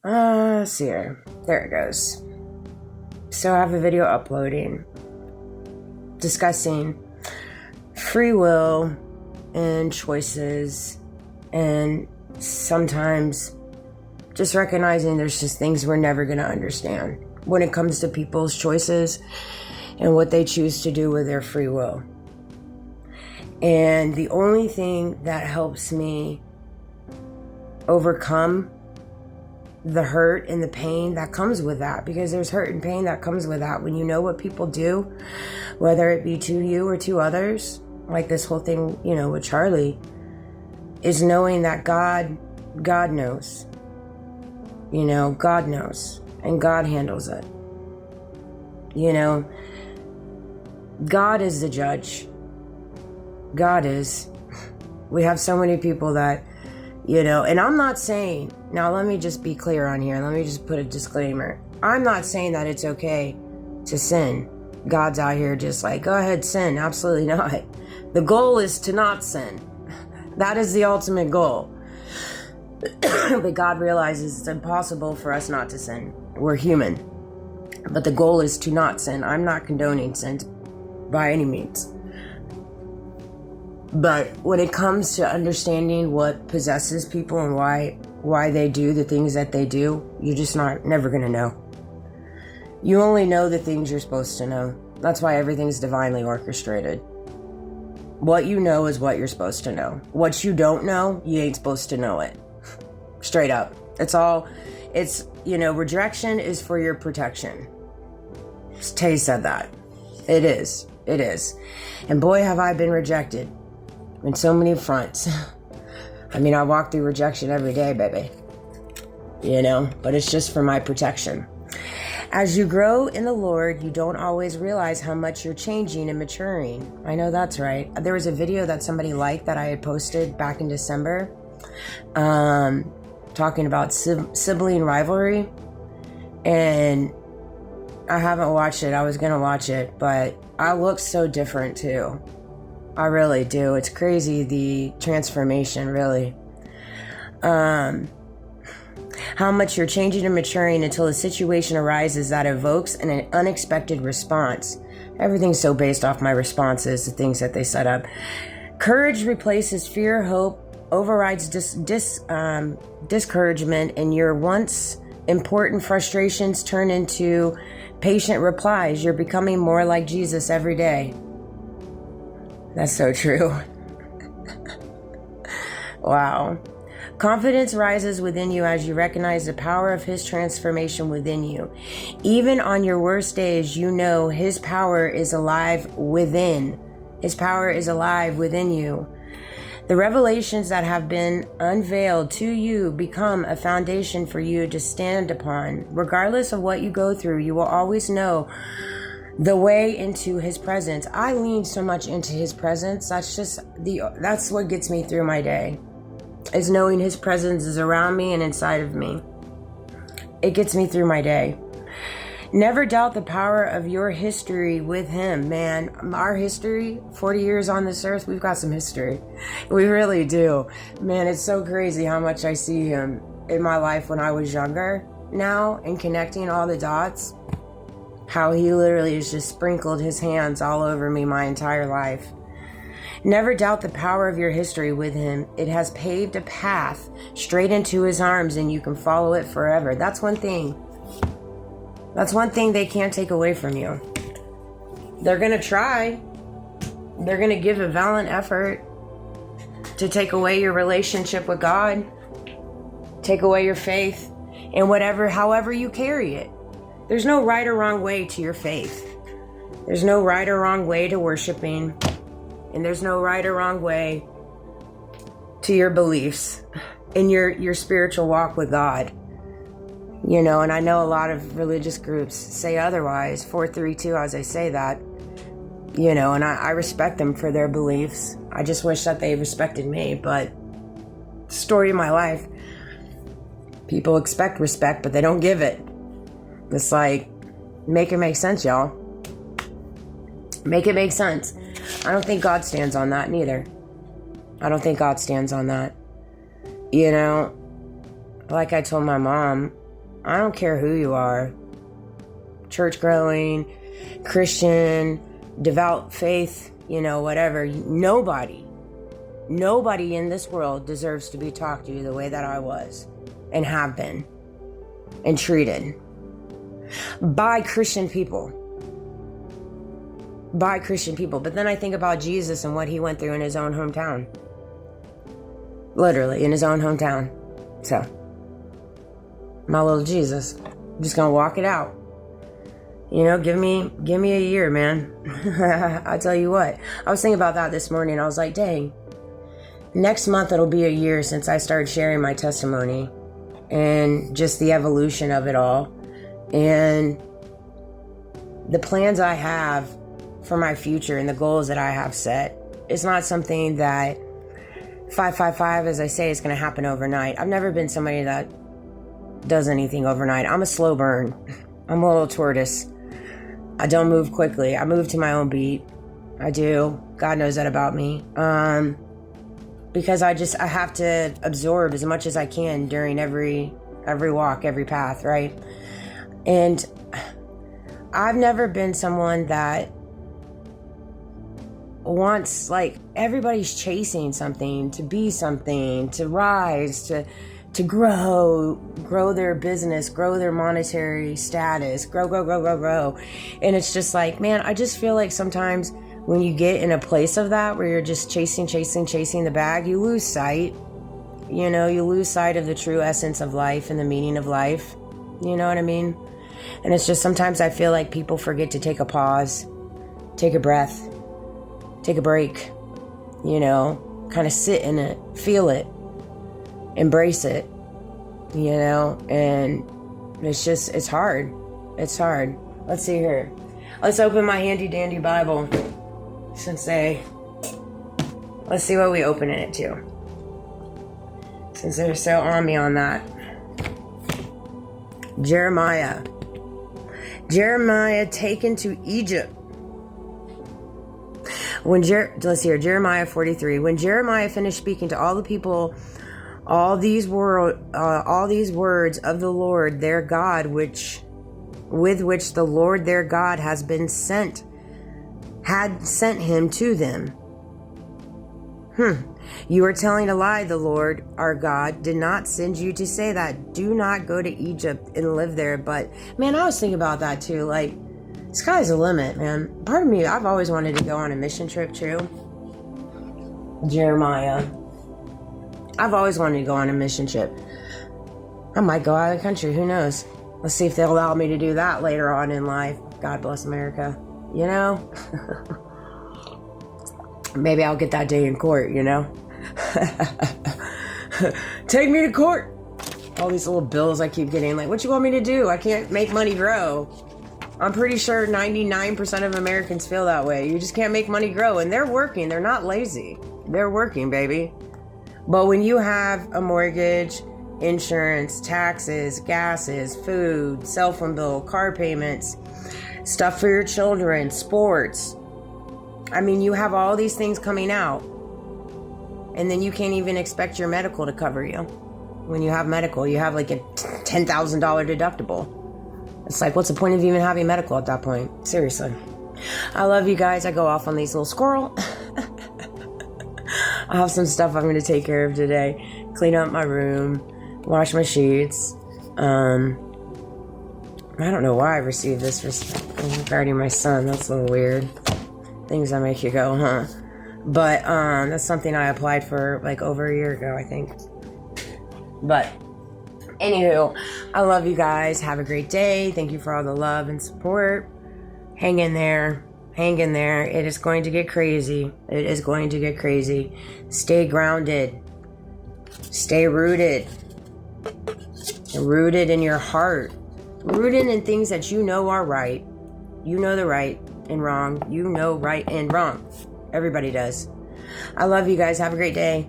Let's see here. There it goes. So I have a video uploading discussing free will and choices, and sometimes just recognizing there's just things we're never going to understand when it comes to people's choices and what they choose to do with their free will. And the only thing that helps me overcome the hurt and the pain that comes with that, because there's hurt and pain that comes with that when you know what people do, whether it be to you or to others, like this whole thing, with Charlie, is knowing that God knows. God knows, and God handles it. God is the judge. God is. We have so many people that, and I'm not saying, now let me just be clear on here. Let me just put a disclaimer. I'm not saying that it's okay to sin. God's out here just like, go ahead, sin. Absolutely not. The goal is to not sin. That is the ultimate goal. But God realizes it's impossible for us not to sin. We're human. But the goal is to not sin. I'm not condoning sin by any means. But when it comes to understanding what possesses people and why they do the things that they do, you're just never going to know. You only know the things you're supposed to know. That's why everything's divinely orchestrated. What you know is what you're supposed to know. What you don't know, you ain't supposed to know it. Straight up. Rejection is for your protection. Tay said that. It is. And boy, have I been rejected. In so many fronts. I walk through rejection every day, baby. But it's just for my protection. As you grow in the Lord, you don't always realize how much you're changing and maturing. I know that's right. There was a video that somebody liked that I had posted back in December, talking about sibling rivalry. And I haven't watched it. I was going to watch it, but I look so different too. I really do. It's crazy, the transformation, really. How much you're changing and maturing until a situation arises that evokes an unexpected response. Everything's so based off my responses to things that they set up. Courage replaces fear, hope overrides discouragement, and your once important frustrations turn into patient replies. You're becoming more like Jesus every day. That's so true. Wow. Confidence rises within you as you recognize the power of His transformation within you. Even on your worst days, you know His power is alive within. His power is alive within you. The revelations that have been unveiled to you become a foundation for you to stand upon. Regardless of what you go through, you will always know the way into His presence. I lean so much into His presence. That's what gets me through my day, is knowing His presence is around me and inside of me. It gets me through my day. Never doubt the power of your history with Him, man. Our history, 40 years on this earth, we've got some history. We really do. Man, it's so crazy how much I see Him in my life when I was younger now, and connecting all the dots. How He literally has just sprinkled His hands all over me my entire life. Never doubt the power of your history with Him. It has paved a path straight into His arms, and you can follow it forever. That's one thing. That's one thing they can't take away from you. They're going to try. They're going to give a valiant effort to take away your relationship with God, take away your faith, and however you carry it. There's no right or wrong way to your faith. There's no right or wrong way to worshiping. And there's no right or wrong way to your beliefs in your spiritual walk with God. And I know a lot of religious groups say otherwise, 432 as I say that. And I respect them for their beliefs. I just wish that they respected me, but story of my life. People expect respect, but they don't give it. It's like, make it make sense, y'all. Make it make sense. I don't think God stands on that neither. I don't think God stands on that. Like I told my mom, I don't care who you are. Church growing, Christian, devout faith, whatever. Nobody in this world deserves to be talked to the way that I was and have been and treated by Christian people. But then I think about Jesus and what he went through in his own hometown. Literally, in his own hometown. So, my little Jesus. I'm just gonna walk it out. Give me a year, man. I tell you what. I was thinking about that this morning. I was like, dang. Next month it'll be a year since I started sharing my testimony and just the evolution of it all. And the plans I have for my future and the goals that I have set. It's not something that 555, as I say, is going to happen overnight. I've never been somebody that does anything overnight. I'm a slow burn. I'm a little tortoise. I don't move quickly. I move to my own beat. I do. God knows that about me. Because I have to absorb as much as I can during every walk, every path, right? And I've never been someone that wants, everybody's chasing something, to be something, to rise, to grow their business, grow their monetary status, grow. And it's just man, I just feel like sometimes when you get in a place of that, where you're just chasing the bag, you lose sight. You lose sight of the true essence of life and the meaning of life. You know what I mean? And it's just sometimes I feel like people forget to take a pause, take a breath, take a break, kind of sit in it, feel it, embrace it, and it's hard. It's hard. Let's see here. Let's open my handy dandy Bible. Let's see what we open it to. Since they're so on me on that. Jeremiah taken to Egypt. Let's hear Jeremiah 43. When Jeremiah finished speaking to all the people, all these words of the Lord their God, with which the Lord their God had sent him to them. You are telling a lie. The Lord our God did not send you to say that. Do not go to Egypt and live there. But man, I was thinking about that too. Sky's the limit, man. Part of me, I've always wanted to go on a mission trip too. Jeremiah. I've always wanted to go on a mission trip. I might go out of the country. Who knows? Let's see if they'll allow me to do that later on in life. God bless America. Maybe I'll get that day in court, Take me to court. All these little bills I keep getting. What you want me to do? I can't make money grow. I'm pretty sure 99% of Americans feel that way. You just can't make money grow. And they're working. They're not lazy. They're working, baby. But when you have a mortgage, insurance, taxes, gases, food, cell phone bill, car payments, stuff for your children, sports. You have all these things coming out. And then you can't even expect your medical to cover you. When you have medical, you have a $10,000 deductible. It's what's the point of even having medical at that point? Seriously. I love you guys. I go off on these little squirrel. I have some stuff I'm going to take care of today. Clean up my room. Wash my sheets. I don't know why I received this regarding my son. That's a little weird. Things that make you go, huh? But that's something I applied for over a year ago, I think. But anywho, I love you guys. Have a great day. Thank you for all the love and support. Hang in there. It is going to get crazy. Stay grounded. Stay rooted. Rooted in your heart. Rooted in things that are right. You know the right and wrong. You know right and wrong. Everybody does. I love you guys. Have a great day.